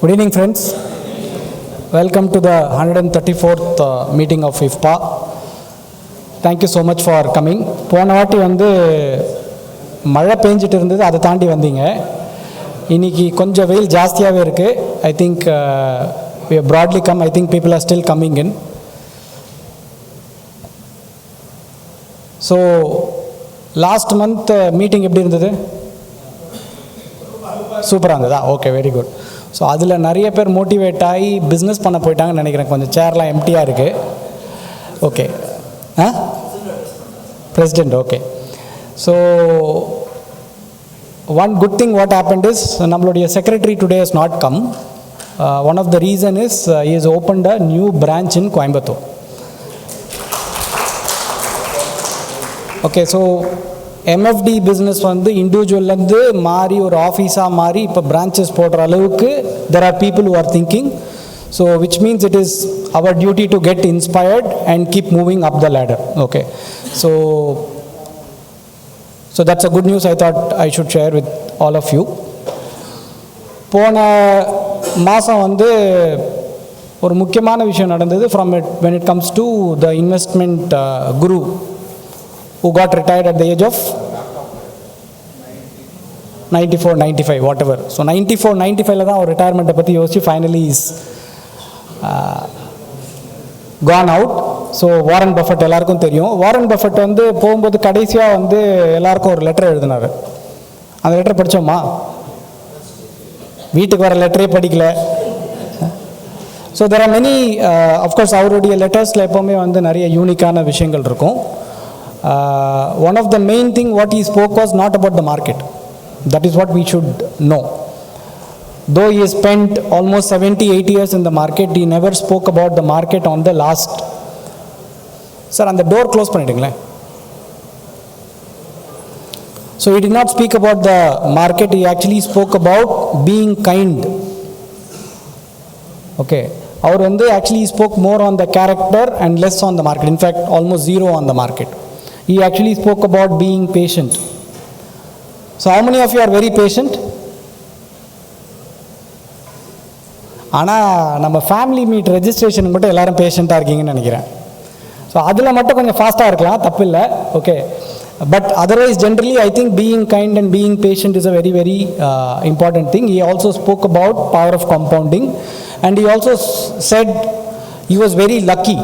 Good evening, friends. Welcome to the 134th meeting of IFPA. Thank you so much for coming. போன வாட்டி மழை பெஞ்சிட்டு இருந்தது, அதை தாண்டி வந்தீங்க. இன்னைக்கு கொஞ்சம் வெயில் ஜாஸ்தியாகவே இருக்குது. I think we have broadly come. I think people are still coming in. So last month meeting எப்படி இருந்தது? சூப்பராக இருந்ததா? Okay, very good. ஸோ அதில் நிறைய பேர் மோட்டிவேட் ஆகி பிஸ்னஸ் பண்ண போயிட்டாங்கன்னு நினைக்கிறேன். கொஞ்சம் சேர்லாம் எம்டியாக இருக்குது. Okay, president. Okay, so one good thing what happened is நம்மளுடைய secretary today is not come. One of the reason is he has opened a new branch in Coimbatore. Okay, so MFD business இண்டிவிஜுவல்லேருந்து மாறி ஒரு ஆஃபீஸாக மாறி இப்போ branches போடுற அளவுக்கு there are people who are thinking. So which means it is our duty to get inspired and keep moving up the ladder. Okay, so that's a good news I thought I should share with all of you. போன மாதம் ஒரு முக்கியமான விஷயம் நடந்தது when it comes to the investment guru who got retired at the age of 94, 95, whatever. So 94, 95 தான் ஒரு ரிட்டையர்மெண்ட்டை பற்றி யோசிச்சு finally is gone out. So Warren Buffett எல்லாருக்கும் தெரியும். வாரன் பஃபட் போகும்போது கடைசியாக எல்லாருக்கும் ஒரு லெட்டர் எழுதினார். அந்த லெட்டர் படித்தோமா? வீட்டுக்கு வர லெட்டரே படிக்கல. So there are many, of course அவருடைய லெட்டர்ஸில் எப்போவுமே நிறைய யூனிக்கான விஷயங்கள் இருக்கும். One of the main thing what he spoke was not about the market. That is what we should know. Though he spent almost 70-80 years in the market, he never spoke about the market on the last. Sir, and the door close pannidingle. So he did not speak about the market. He actually spoke about being kind. Okay, our actually spoke more on the character and less on the market. In fact, almost zero on the market. He actually spoke about being patient. So how many of you are very patient? ஆனால் நம்ம family meet registration மட்டும் எல்லாரும் பேஷண்ட்டாக இருக்கீங்கன்னு நினைக்கிறேன். So அதில் மட்டும் கொஞ்சம் ஃபாஸ்ட்டாக இருக்கலாம், தப்பு இல்லை. Okay, but otherwise generally I think being kind and being patient is a very very important thing. He also spoke about power of compounding, and he also said he was very lucky.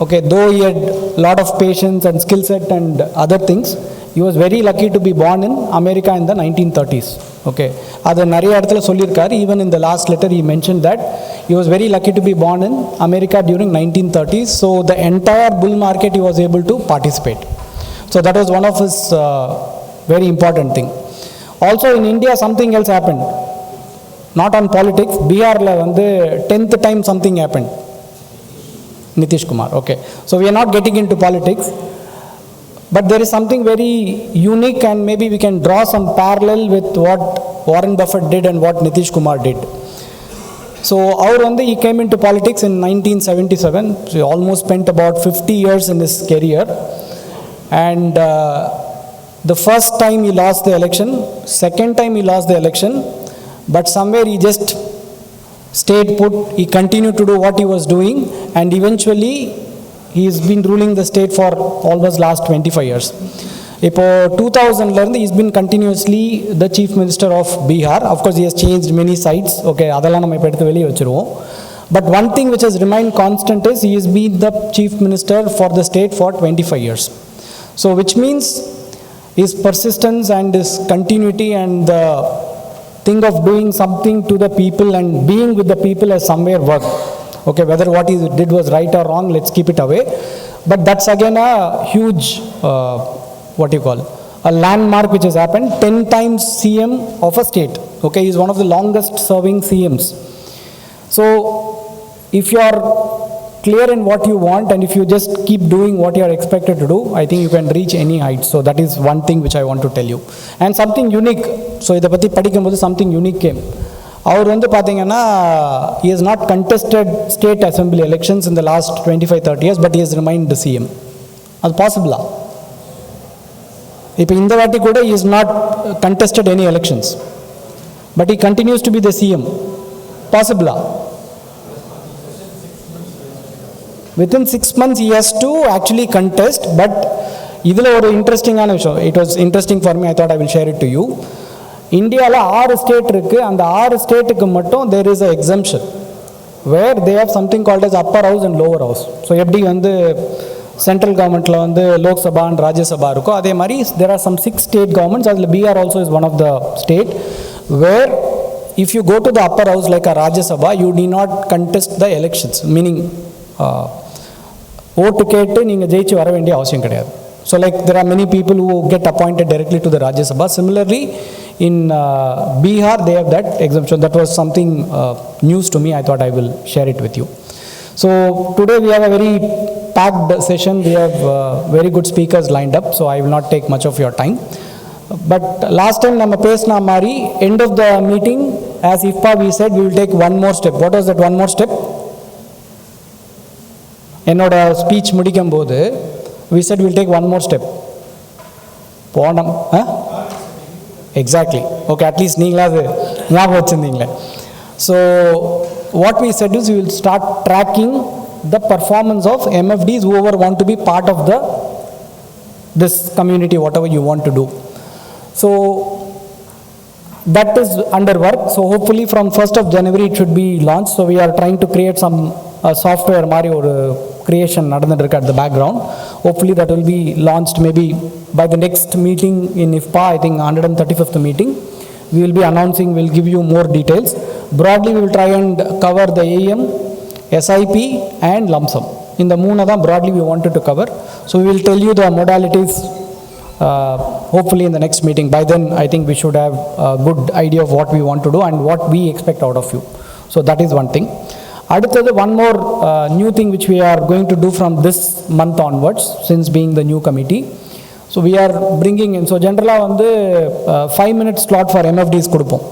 Okay, though he had a lot of patience and skill set and other things, he was very lucky to be born in America in the 1930s. Okay, அது நிறைய இடத்துல சொல்லியிருக்காரு. Even in the last letter he mentioned that he was very lucky to be born in America during 1930s. So the entire bull market he was able to participate. So that was one of his very important thing. Also in India something else happened. Not on politics. Biharல 10th time something happened. Nitish Kumar. Okay, so we are not getting into politics, but there is something very unique and maybe we can draw some parallel with what Warren Buffett did and what Nitish Kumar did. So he came into politics in 1977. So he almost spent about 50 years in his career, and the first time he lost the election, second time he lost the election, but somewhere he just stayed put. He continued to do what he was doing, and eventually he has been ruling the state for almost last 25 years. Ipo 2000 he's been continuously the chief minister of Bihar. Of course he has changed many sides. Okay, adala nama ipo eduthu veliya vechiruvom. But one thing which has remained constant is he has been the chief minister for the state for 25 years. So which means his persistence and his continuity and the thing of doing something to the people and being with the people has somewhere worked. Okay, whether what he did was right or wrong, let's keep it away. But that's again a huge, a landmark which has happened. 10 times CM of a state. Okay, he's one of the longest serving CMs. So if you are clear in what you want and if you just keep doing what you are expected to do, I think you can reach any height. So that is one thing which I want to tell you. And something unique. So இதை பற்றி படிக்கும்போது something unique came. அவர் பார்த்தீங்கன்னா he has not contested state assembly elections in the last 25-30 years, but he has remained the CM. அது பாசிபிளா? இப்போ இந்த வாட்டி கூட he has not contested any elections, but he continues to be the CM. Possible. Within 6 months he has to actually contest, but இதில் ஒரு இன்ட்ரெஸ்டிங்கான விஷயம், it was interesting for me, I thought I will share it to you. இந்தியாவில் 6 state இருக்குது, அந்த 6 ஸ்டேட்டுக்கு மட்டும் there is a exemption where they have something called as upper house and lower house. So எப்படி வந்து சென்ட்ரல் கவர்மெண்ட்டில் வந்து Lok Sabha and Rajya Sabha இருக்கோ அதே மாதிரி there are some 6 state governments. அதில் Bihar also is one of the state where if you go to the upper house like a Rajya Sabha you need not contest the elections, meaning ஓட்டு கேட்டு நீங்கள் ஜெயிச்சு வர வேண்டிய அவசியம் கிடையாது. So like there are many people who get appointed directly to the Rajya Sabha. Similarly in Bihar they have that exemption. That was something news to me. I thought I will share it with you. So today we have a very packed session. We have very good speakers lined up. So I will not take much of your time. But last time nama pesna mari end of the meeting as IFPA we said we will take one more step. What was that one more step? என்னோட speech முடிக்கும் போது we said we'll take one more step. போனம் exactly. Okay, at least நீங்களா அது ஞாபகம் வச்சிருந்தீங்களே. So what we said is we will start tracking the performance of MFDs whoever want to be part of this community, whatever you want to do. So that is under work. So hopefully from 1st of January it should be launched. So we are trying to create some software மாதிரி ஒரு creation நடந்துட்டு இருக்கு at the background. Hopefully that will be launched maybe by the next meeting in IFPA, I think 135th meeting. We will be announcing, we will give you more details. Broadly we will try and cover the AEM, SIP and lump sum. In the moona da broadly we wanted to cover. So we will tell you the modalities hopefully in the next meeting. By then I think we should have a good idea of what we want to do and what we expect out of you. So that is one thing. அடுத்தது one more new thing which we are going to do from this month onwards, since being the new committee. So we are bringing in, so generally வந்து 5 minutes slot for MFDs கொடுப்போம்.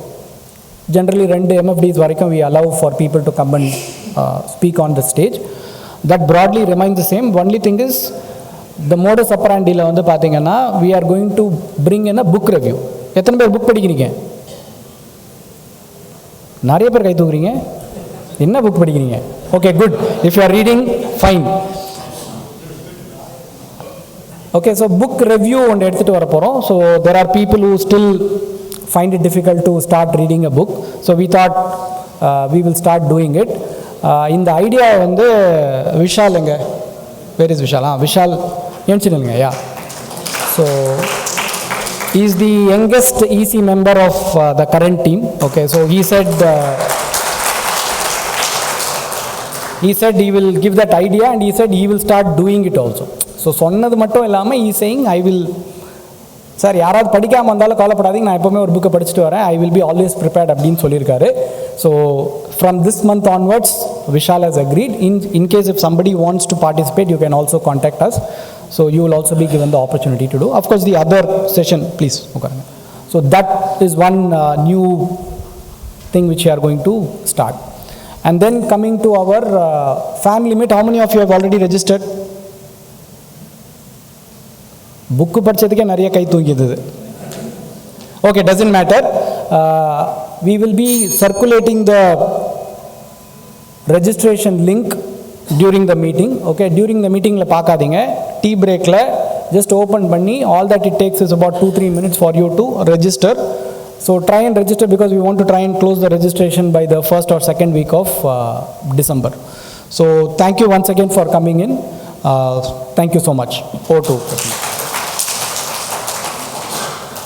Generally 2 MFDs வரைக்கும் we allow for people to come and speak on the stage. That broadly remains the same. Only thing is the modus operandiல வந்து பார்த்தீங்கன்னா we are going to bring in a book review. எத்தனை பேர் book படிக்கிறீங்க? நிறைய பேர் கை தூக்குறீங்க. என்ன book படிக்கிறீங்க? Okay, good. If you are reading fine. Okay, so book review ஒன்று எடுத்துகிட்டு வர போகிறோம். So there are people who still find it difficult to start reading a book. So we thought we will start doing it. இந்த idea வந்து விஷால் எங்க, where is Vishal? Vishal ஏன்ச்சுங்க. Yeah, so he is the youngest EC member of the current team. Okay, so he said he will give that idea and he said he will start doing it also. So சொன்னது மட்டும் இல்லாமல் he saying I will, sir யாராவது படிக்காமல் வந்தாலும் கவலைப்படாதீங்க, நான் எப்போவுமே ஒரு புக்கை படிச்சுட்டு வரேன், I will be always prepared அப்படின்னு சொல்லியிருக்காரு. So from this month onwards Vishal has agreed. In case if somebody wants to participate you can also contact us. So you will also be given the opportunity to do. Of course the other session, please. Okay. So that is one new thing which we are going to start. And then coming to our FAM limit, how many of you have already registered? Book படிச்சதுக்கே நிறைய கை தூங்கியது. Okay, doesn't matter. We will be circulating the registration link during the meeting. Okay, during the meeting la paakadinga, tea break la just open panni, all that it takes is about 2-3 minutes for you to register. So try and register because we want to try and close the registration by the first or second week of December. So thank you once again for coming in. Thank you so much. Over to